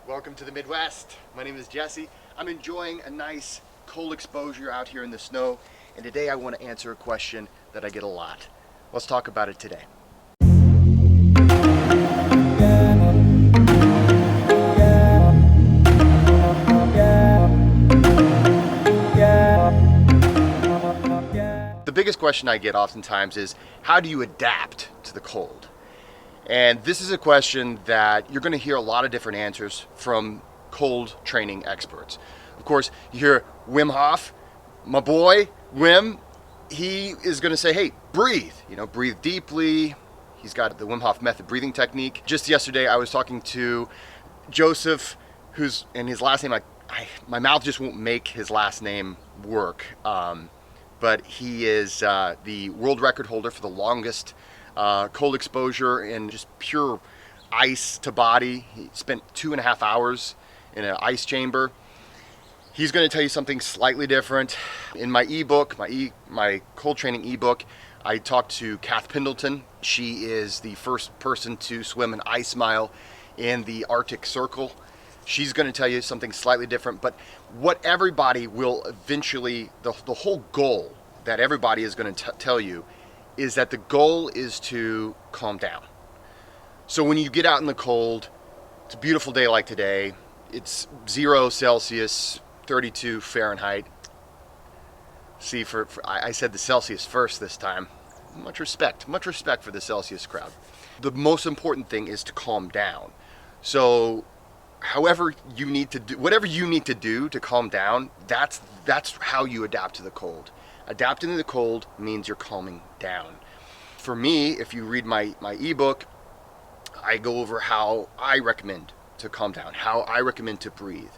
Welcome to the Midwest. My name is Jesse. I'm enjoying a nice cold exposure out here in the snow, and today I want to answer a question that I get a lot. Let's talk about it today. The biggest question I get oftentimes is, how do you adapt to the cold? And this is a question that you're going to hear a lot of different answers from cold training experts. Of course, you hear Wim Hof, my boy, Wim, he is going to say, hey, breathe, breathe deeply. He's got the Wim Hof method breathing technique. Just yesterday, I was talking to Joseph, and his last name, my mouth just won't make his last name work. But he is the world record holder for the longest cold exposure in just pure ice to body. He spent 2.5 hours in an ice chamber. He's going to tell you something slightly different. In my ebook, my cold training ebook, I talked to Kath Pendleton. She is the first person to swim an ice mile in the Arctic Circle. She's going to tell you something slightly different, but what everybody will eventually, the whole goal that everybody is going to tell you is that the goal is to calm down. So when you get out in the cold, it's a beautiful day like today, it's 0 Celsius, 32 Fahrenheit. See, I said the Celsius first this time. Much respect for the Celsius crowd. The most important thing is to calm down. So whatever you need to do to calm down, that's how you adapt to the cold. Adapting to the cold means you're calming down. For me, if you read my ebook, I go over how I recommend to calm down, how I recommend to breathe,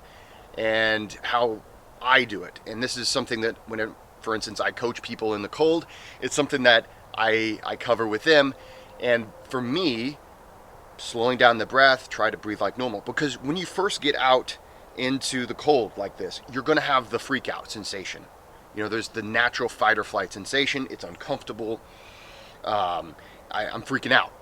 and how I do it. And this is something that for instance, I coach people in the cold, it's something that I cover with them. And for me, slowing down the breath, try to breathe like normal. Because when you first get out into the cold like this, you're going to have the freak out sensation. There's the natural fight or flight sensation. It's uncomfortable. I'm freaking out,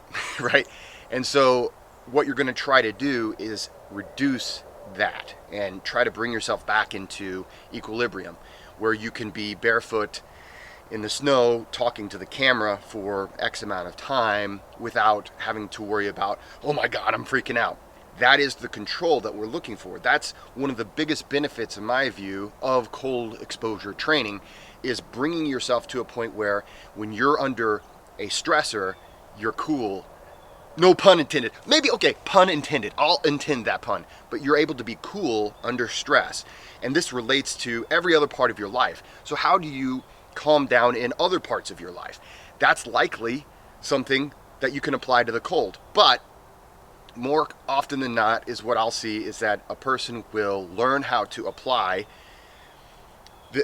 right? And so what you're going to try to do is reduce that and try to bring yourself back into equilibrium, where you can be barefoot in the snow talking to the camera for X amount of time without having to worry about, oh my God, I'm freaking out. That is the control that we're looking for. That's one of the biggest benefits, in my view, of cold exposure training, is bringing yourself to a point where when you're under a stressor, you're cool. No pun intended. Maybe, okay, pun intended. I'll intend that pun. But you're able to be cool under stress. And this relates to every other part of your life. So how do you calm down in other parts of your life? That's likely something that you can apply to the cold. But more often than not, is what I'll see is that a person will learn how to apply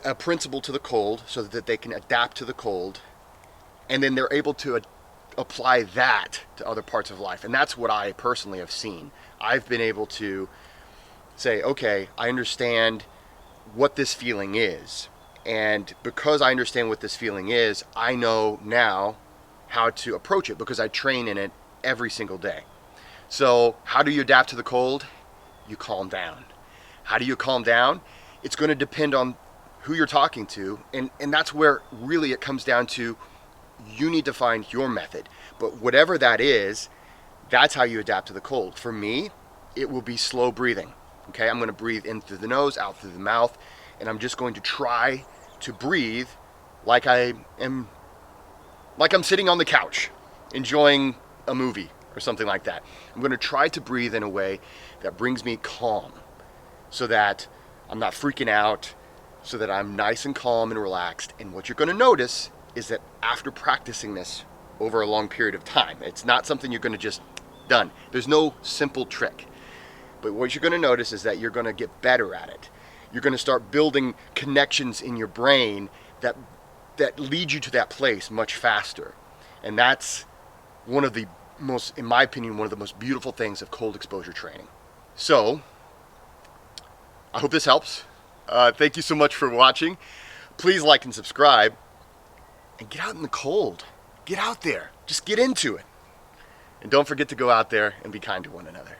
a principle to the cold so that they can adapt to the cold, and then they're able to apply that to other parts of life. And that's what I personally have seen. I've been able to say, okay, I understand what this feeling is, and because I understand what this feeling is, I know now how to approach it because I train in it every single day. So how do you adapt to the cold? You calm down. How do you calm down? It's going to depend on who you're talking to, and that's where really it comes down to, you need to find your method. But whatever that is, that's how you adapt to the cold. For me, it will be slow breathing. Okay, I'm going to breathe in through the nose, out through the mouth, and I'm just going to try to breathe like I'm sitting on the couch enjoying a movie or something like that. I'm going to try to breathe in a way that brings me calm, so that I'm not freaking out, so that I'm nice and calm and relaxed. And what you're going to notice is that after practicing this over a long period of time, it's not something you're going to just done. There's no simple trick. But what you're going to notice is that you're going to get better at it. You're going to start building connections in your brain that lead you to that place much faster. And that's one of the most, in my opinion, one of the most beautiful things of cold exposure training. So, I hope this helps. Thank you so much for watching. Please like and subscribe. And get out in the cold. Get out there. Just get into it. And don't forget to go out there and be kind to one another.